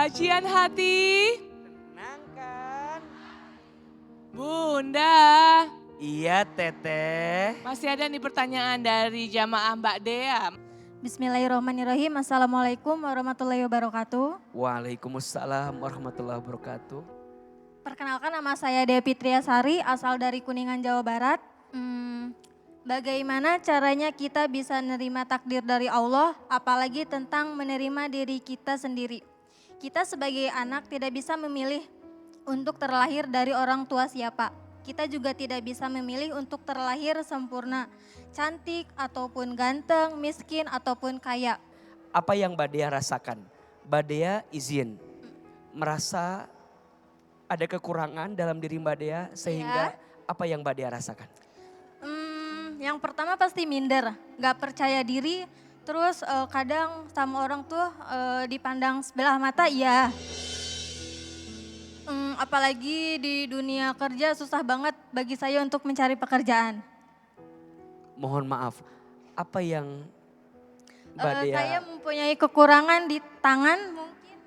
Sajian hati. Tenang kan? Bunda. Iya teteh. Masih ada nih pertanyaan dari jamaah Mbak Dea. Bismillahirrahmanirrahim. Assalamualaikum warahmatullahi wabarakatuh. Waalaikumsalam warahmatullahi wabarakatuh. Perkenalkan, nama saya Dea Fitriasari, asal dari Kuningan, Jawa Barat. Bagaimana caranya kita bisa menerima takdir dari Allah, apalagi tentang menerima diri kita sendiri? Kita sebagai anak tidak bisa memilih untuk terlahir dari orang tua siapa. Kita juga tidak bisa memilih untuk terlahir sempurna, cantik ataupun ganteng, miskin ataupun kaya. Apa yang Mbak Dea rasakan? Mbak Dea izin merasa ada kekurangan dalam diri Mbak Dea sehingga apa yang Mbak Dea rasakan? Yang pertama pasti minder, gak percaya diri, terus kadang sama orang tuh dipandang sebelah mata, iya. Apalagi di dunia kerja susah banget bagi saya untuk mencari pekerjaan. Mohon maaf, apa yang Mbak Dea... Saya mempunyai kekurangan di tangan, mungkin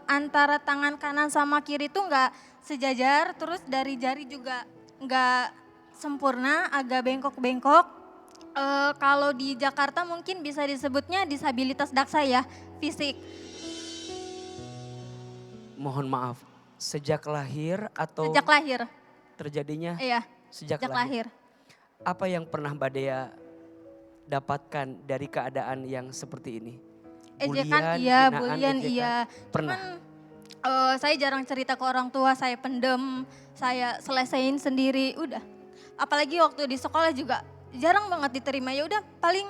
antara tangan kanan sama kiri tuh nggak sejajar, terus dari jari juga nggak sempurna, agak bengkok-bengkok. Kalau di Jakarta mungkin bisa disebutnya disabilitas daksa ya, fisik. Mohon maaf, sejak lahir atau... Sejak lahir, Terjadinya iya, sejak sejak lahir. lahir. Apa yang pernah Mbak Dea dapatkan dari keadaan yang seperti ini? Ejekan iya, hinaan, bulian ejekan? iya. Pernah? Saya jarang cerita ke orang tua, saya pendem, saya selesain sendiri, udah. Apalagi waktu di sekolah juga jarang banget diterima, ya udah paling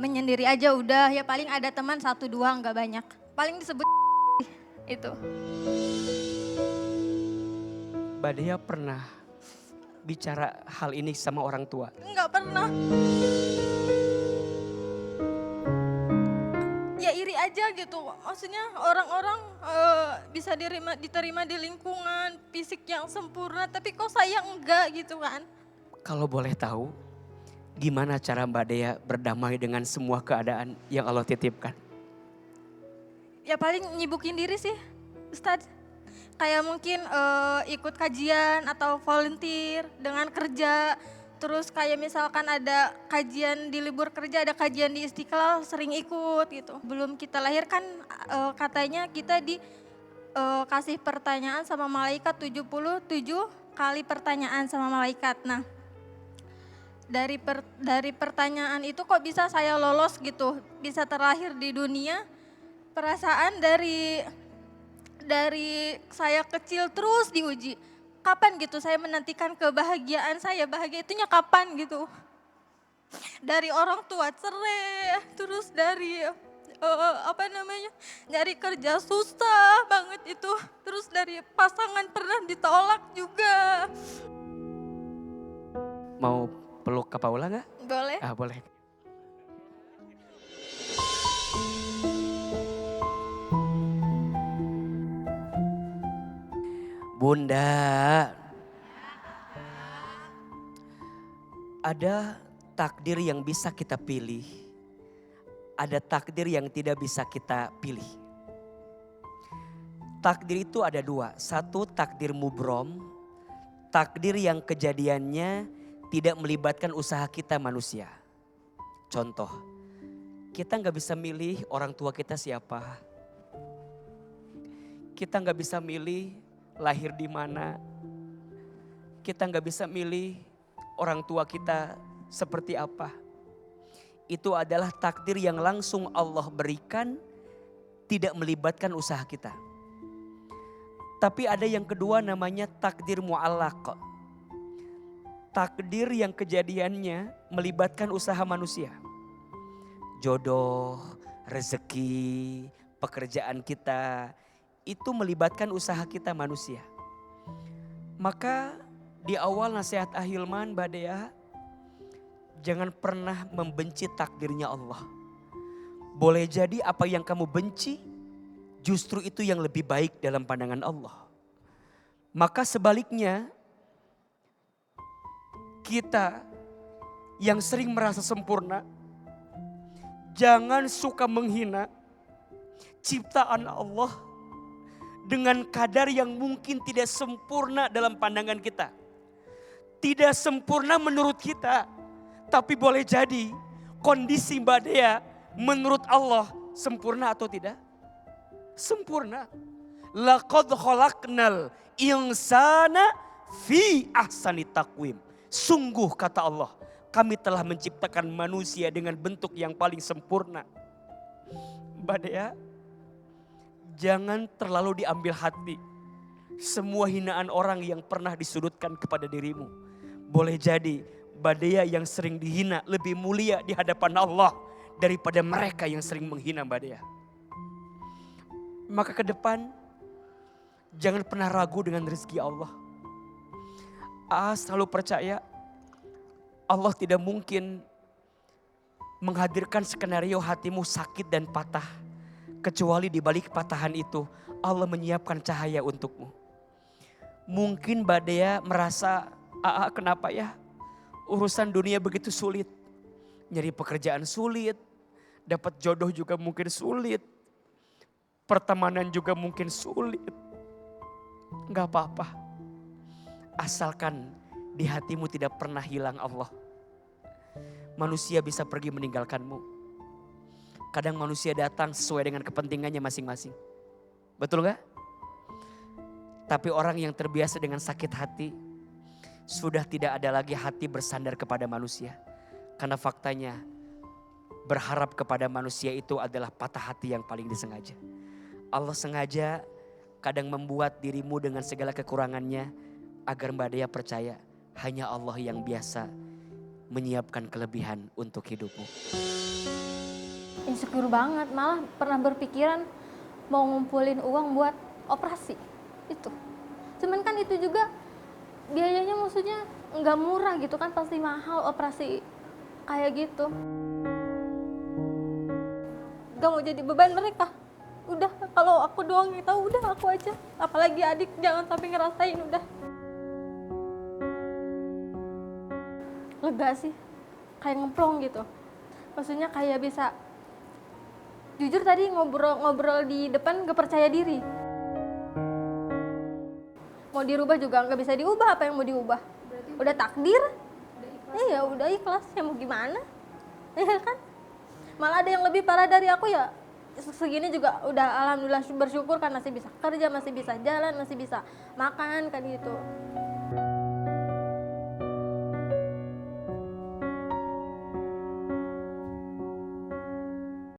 menyendiri aja udah, ya paling ada teman 1-2 nggak banyak. Paling disebut itu. Mbak Dea pernah bicara hal ini sama orang tua? Nggak pernah. Ya iri aja gitu, maksudnya orang-orang bisa diterima di lingkungan fisik yang sempurna, tapi kok saya enggak gitu kan. Kalau boleh tahu, gimana cara Mbak Dea berdamai dengan semua keadaan yang Allah titipkan? Ya paling nyibukin diri sih, Ustadz. Kayak mungkin ikut kajian atau volunteer dengan kerja. Terus kayak misalkan ada kajian di libur kerja, ada kajian di Istiqlal, sering ikut gitu. Belum kita lahir kan katanya kita dikasih pertanyaan sama malaikat 77 kali pertanyaan sama malaikat. Nah dari pertanyaan itu kok bisa saya lolos gitu, bisa terlahir di dunia. Perasaan dari saya kecil terus diuji. Kapan gitu saya menantikan kebahagiaan saya, bahagia itunya kapan gitu. Dari orang tua cerai, terus dari nyari kerja susah banget itu. Terus dari pasangan pernah ditolak juga. Mau peluk Kak Paula nggak? Boleh? Boleh. Bunda, ada takdir yang bisa kita pilih, ada takdir yang tidak bisa kita pilih. Takdir itu ada dua, satu takdir mubrom, takdir yang kejadiannya tidak melibatkan usaha kita manusia. Contoh, kita nggak bisa milih orang tua kita siapa, kita nggak bisa milih lahir di mana, kita nggak bisa milih orang tua kita seperti apa. Itu adalah takdir yang langsung Allah berikan, tidak melibatkan usaha kita. Tapi ada yang kedua namanya takdir mu'allaq. Takdir yang kejadiannya melibatkan usaha manusia. Jodoh, rezeki, pekerjaan kita, itu melibatkan usaha kita manusia. Maka di awal nasihat Ahilman Mbak Dea, jangan pernah membenci takdirnya Allah. Boleh jadi apa yang kamu benci, justru itu yang lebih baik dalam pandangan Allah. Maka sebaliknya, kita yang sering merasa sempurna, jangan suka menghina ciptaan Allah dengan kadar yang mungkin tidak sempurna dalam pandangan kita. Tidak sempurna menurut kita. Tapi boleh jadi kondisi Mbak Dea menurut Allah sempurna atau tidak? Sempurna. Laqad khalaqnal insana fi ahsani taqwim. Sungguh kata Allah, kami telah menciptakan manusia dengan bentuk yang paling sempurna. Mbak Dea, jangan terlalu diambil hati semua hinaan orang yang pernah disudutkan kepada dirimu. Boleh jadi Mbak Dea yang sering dihina lebih mulia di hadapan Allah daripada mereka yang sering menghina Mbak Dea. Maka ke depan jangan pernah ragu dengan rezeki Allah. Selalu percaya Allah tidak mungkin menghadirkan skenario hatimu sakit dan patah. Kecuali di balik patahan itu Allah menyiapkan cahaya untukmu. Mungkin Mbak Dea merasa, kenapa ya urusan dunia begitu sulit. Nyari pekerjaan sulit, dapat jodoh juga mungkin sulit. Pertemanan juga mungkin sulit. Gak apa-apa. Asalkan di hatimu tidak pernah hilang Allah. Manusia bisa pergi meninggalkanmu. Kadang manusia datang sesuai dengan kepentingannya masing-masing. Betul gak? Tapi orang yang terbiasa dengan sakit hati, sudah tidak ada lagi hati bersandar kepada manusia. Karena faktanya berharap kepada manusia itu adalah patah hati yang paling disengaja. Allah sengaja kadang membuat dirimu dengan segala kekurangannya agar Mbak Dea percaya hanya Allah yang biasa menyiapkan kelebihan untuk hidupmu. Insecure banget, malah pernah berpikiran mau ngumpulin uang buat operasi itu. Cuman kan itu juga biayanya maksudnya nggak murah gitu kan, pasti mahal operasi kayak gitu. Gak mau jadi beban mereka. Udah kalau aku doang yang tahu, udah aku aja. Apalagi adik jangan sampai ngerasain, udah. Lega sih, kayak ngeplong gitu. Maksudnya kayak bisa, jujur tadi ngobrol di depan gak percaya diri. Mau dirubah juga gak bisa diubah, apa yang mau diubah? Udah takdir? Iya udah ikhlas, ya mau gimana? Iya kan? Malah ada yang lebih parah dari aku ya. Segini juga udah alhamdulillah bersyukur kan masih bisa kerja, masih bisa jalan, masih bisa makan kan gitu.